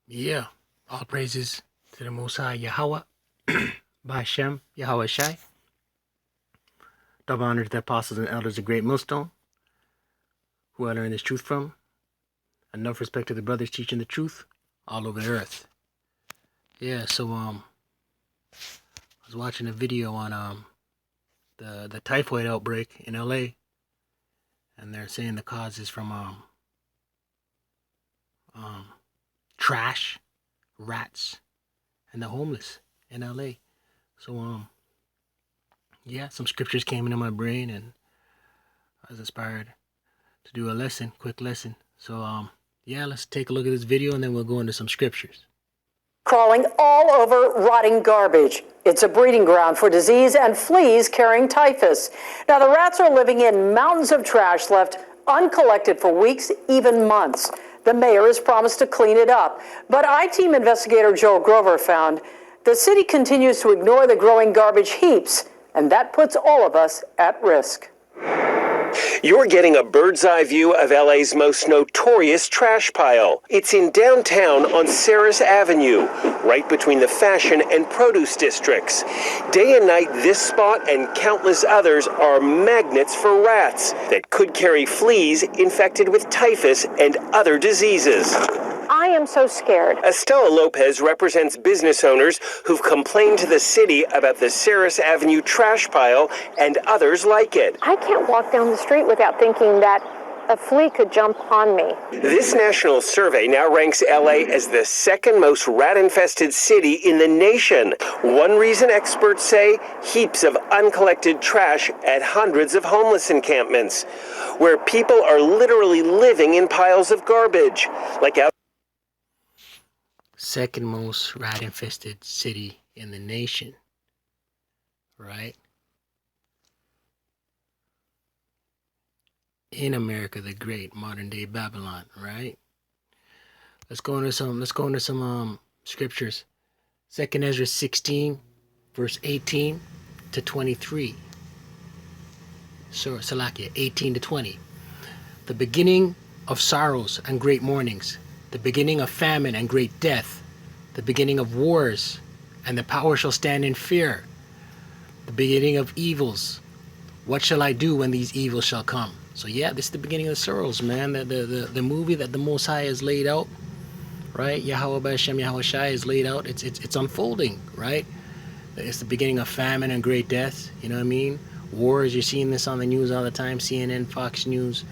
Yeah, all praises to the Most High Yahweh, Ba'Shem, Yahweh Shai. Double honor to the apostles and elders of Great Millstone, who I learned this truth from. Enough respect to the brothers teaching the truth all over the earth. Yeah, so I was watching a video on the typhoid outbreak in LA, and they're saying the cause is from trash, rats, and the homeless in LA. So yeah, some scriptures came into my brain, and I was inspired to do a quick lesson. So yeah, let's take a look at this video, and then we'll go into some scriptures. Crawling all over rotting garbage. It's a breeding ground for disease and fleas carrying typhus. Now, the rats are living in mountains of trash left uncollected for weeks, even months. The mayor has promised to clean it up. But I-Team investigator Joel Grover found the city continues to ignore the growing garbage heaps, and that puts all of us at risk. You're getting a bird's eye view of LA's most notorious trash pile. It's in downtown on Sarris Avenue, right between the fashion and produce districts. Day and night, this spot and countless others are magnets for rats that could carry fleas infected with typhus and other diseases. I am so scared. Estella Lopez represents business owners who've complained to the city about the Sarris Avenue trash pile and others like it. I can't walk down the street without thinking that a flea could jump on me. This national survey now ranks LA as the second most rat-infested city in the nation. One reason experts say heaps of uncollected trash at hundreds of homeless encampments, where people are literally living in piles of garbage, like out. Second most rat-infested city in the nation, right? In America the Great, modern day Babylon, right? Let's go into some scriptures. 2nd Ezra 16, verse 18 to 23. So Salakia, 18 to 20. The beginning of sorrows and great mournings, the beginning of famine and great death, the beginning of wars, and the power shall stand in fear, the beginning of evils. What shall I do when these evils shall come? So yeah, this is the beginning of the sorrows, man. The movie that the Most High has laid out, right? Yahweh Ba'Shem, Yahweh Shai has laid out. It's unfolding, right? It's the beginning of famine and great death. You know what I mean? Wars. You're seeing this on the news all the time. CNN, Fox News.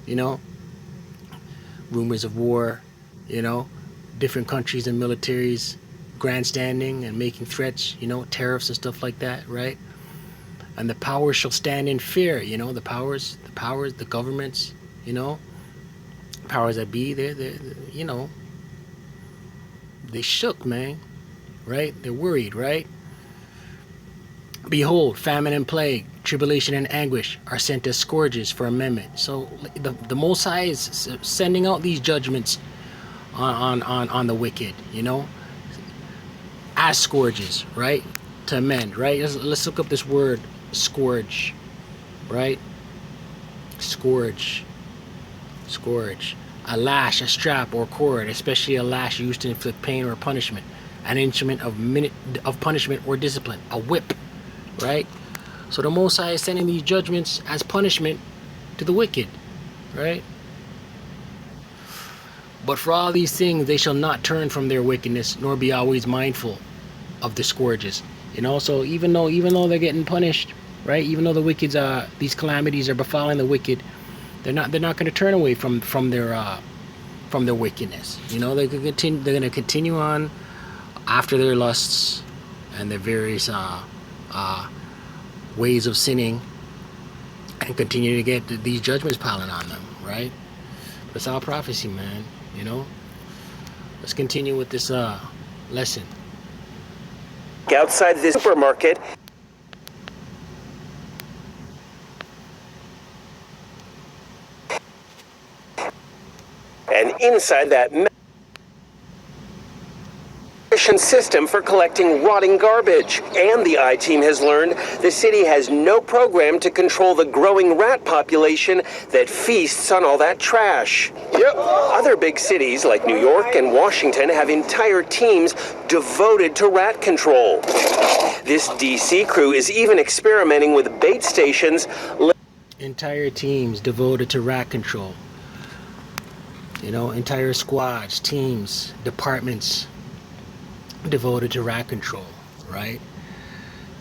You know, rumors of war. You know, different countries and militaries grandstanding and making threats. You know, tariffs and stuff like that, right? And the powers shall stand in fear. You know, the powers, the governments. You know, powers that be. They're you know, they shook, man. Right? They're worried, right? Behold, famine and plague, tribulation and anguish are sent as scourges for amendment. So the Most High is sending out these judgments on the wicked, you know, as scourges, right? To amend, right? Let's look up this word, scourge, right? Scourge. A lash, a strap, or cord, especially a lash used to inflict pain or punishment, an instrument of punishment or discipline, a whip, right? So the Most High is sending these judgments as punishment to the wicked, right? But for all these things, they shall not turn from their wickedness, nor be always mindful of the scourges. You know, so even though they're getting punished, right? Even though the wicked, these calamities are befalling the wicked, they're not going to turn away from their wickedness. You know, they're going to continue on after their lusts and their various ways of sinning, and continue to get these judgments piling on them, right? That's all prophecy, man. You know, let's continue with this lesson. Outside this supermarket, and inside that efficient system for collecting rotting garbage. And the I-Team has learned the city has no program to control the growing rat population that feasts on all that trash. Yep. Other big cities like New York and Washington have entire teams devoted to rat control. This DC crew is even experimenting with bait stations. Entire teams devoted to rat control. You know, entire squads, teams, departments devoted to rat control, right?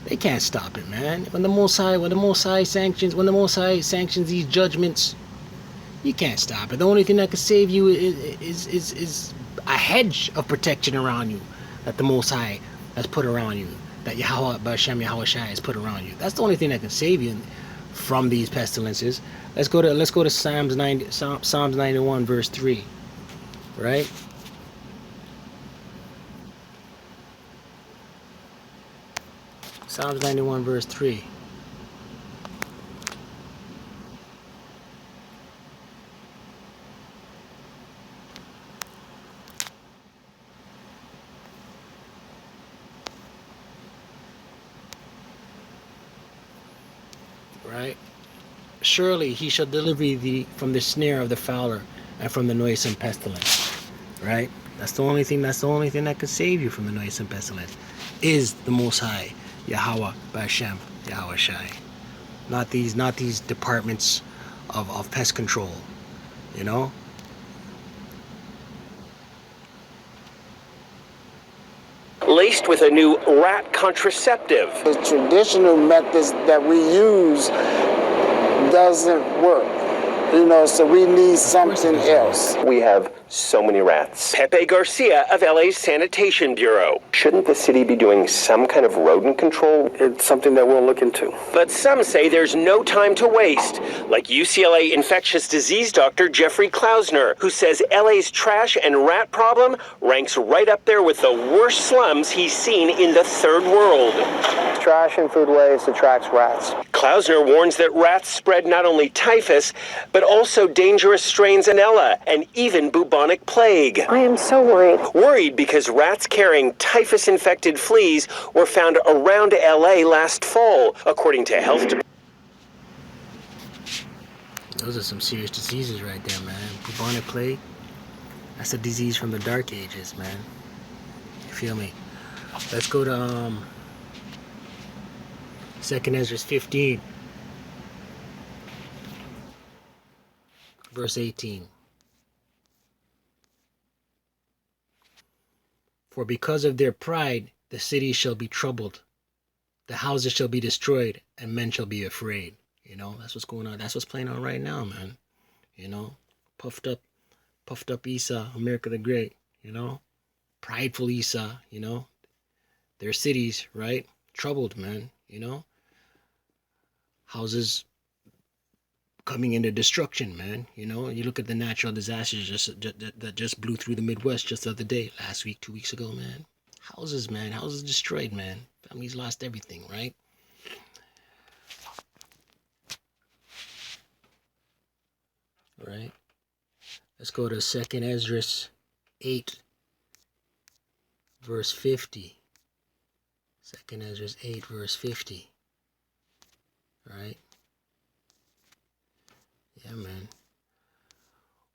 They can't stop it, man. When the Most High sanctions these judgments, you can't stop it. The only thing that can save you is a hedge of protection around you that the Most High has put around you, that Yahweh B'Shem Yahweh Shai has put around you. That's the only thing that can save you from these pestilences. Let's go to Psalms 91 verse 3, right? Psalms 91 verse 3. Right? Surely he shall deliver thee from the snare of the fowler and from the noisome pestilence. Right? That's the only thing that can save you from the noisome pestilence, is the Most High, Yahweh B'Shem Yahweh Shai. Not these departments of pest control, you know? Laced with a new rat contraceptive. The traditional methods that we use doesn't work, you know, so we need something else. We have so many rats. Pepe Garcia of LA's Sanitation Bureau. Shouldn't the city be doing some kind of rodent control? It's something that we'll look into. But some say there's no time to waste, like UCLA infectious disease doctor Jeffrey Klausner, who says LA's trash and rat problem ranks right up there with the worst slums he's seen in the third world. Trash and food waste attracts rats. Klausner warns that rats spread not only typhus, but also dangerous strains of Salmonella and even bubonic plague. I am so worried. Worried because rats carrying typhus-infected fleas were found around LA last fall, according to health department. Those are some serious diseases right there, man. Bubonic plague, that's a disease from the dark ages, man. You feel me? Let's go to 2nd Ezra 15, verse 18. For because of their pride, the cities shall be troubled, the houses shall be destroyed, and men shall be afraid. You know, that's what's going on. That's what's playing on right now, man. You know, puffed up Esau, America the Great, you know, prideful Esau, you know, their cities, right? Troubled, man, you know, houses coming into destruction, man. You know, you look at the natural disasters that just blew through the Midwest just the other day, last week, 2 weeks ago, man. Houses, man, houses destroyed, man. Families lost everything, right? Right. Let's go to 2nd Ezra 8, verse 50. 2nd Ezra 8, verse 50. Right? Yeah, man.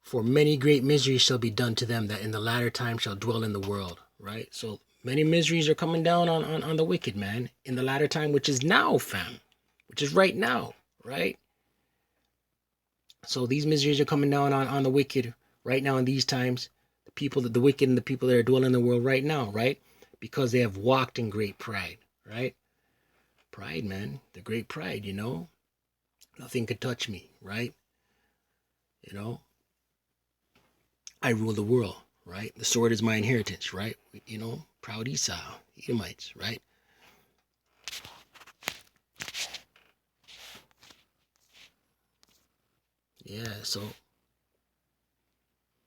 For many great miseries shall be done to them that in the latter time shall dwell in the world. Right? So many miseries are coming down on the wicked, man. In the latter time, which is now, fam. Which is right now. Right? So these miseries are coming down on the wicked right now in these times. The wicked and the people that are dwelling in the world right now, right? Because they have walked in great pride, right? Pride, man. The great pride, you know? Nothing could touch me, right? You know? I rule the world, right? The sword is my inheritance, right? You know? Proud Esau, Edomites, right? Yeah, so,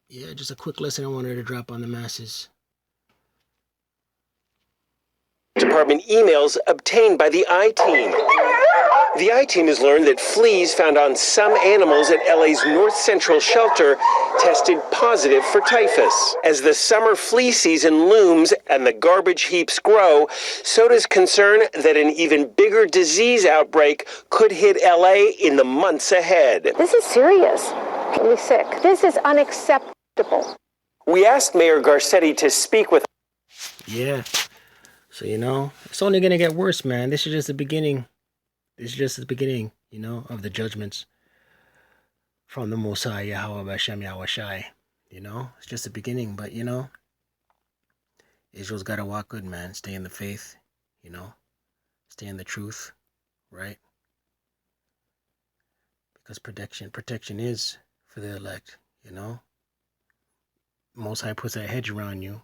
yeah, just a quick lesson I wanted to drop on the masses. Department emails obtained by the I-Team. The I-Team has learned that fleas found on some animals at LA's North Central shelter tested positive for typhus. As the summer flea season looms and the garbage heaps grow, so does concern that an even bigger disease outbreak could hit LA in the months ahead. This is serious. Really sick. This is unacceptable. We asked Mayor Garcetti to speak with. Yeah. So, it's only going to get worse, man. This is just the beginning. This is just the beginning, of the judgments from the Most High, Yahweh Bashem Yahweh Shai. It's just the beginning. But, Israel's got to walk good, man. Stay in the faith, stay in the truth, right? Because protection is for the elect, Most High puts a hedge around you.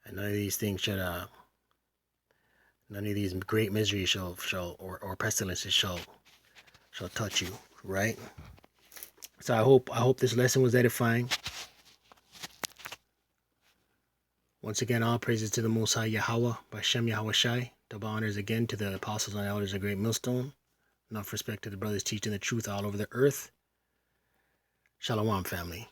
And none of these things none of these great miseries or pestilences shall touch you, right? So I hope this lesson was edifying. Once again, all praises to the Most High Yahweh, Bashem Yahweh Shai. Double honors again to the apostles and elders of Great Millstone. Enough respect to the brothers teaching the truth all over the earth. Shalom, family.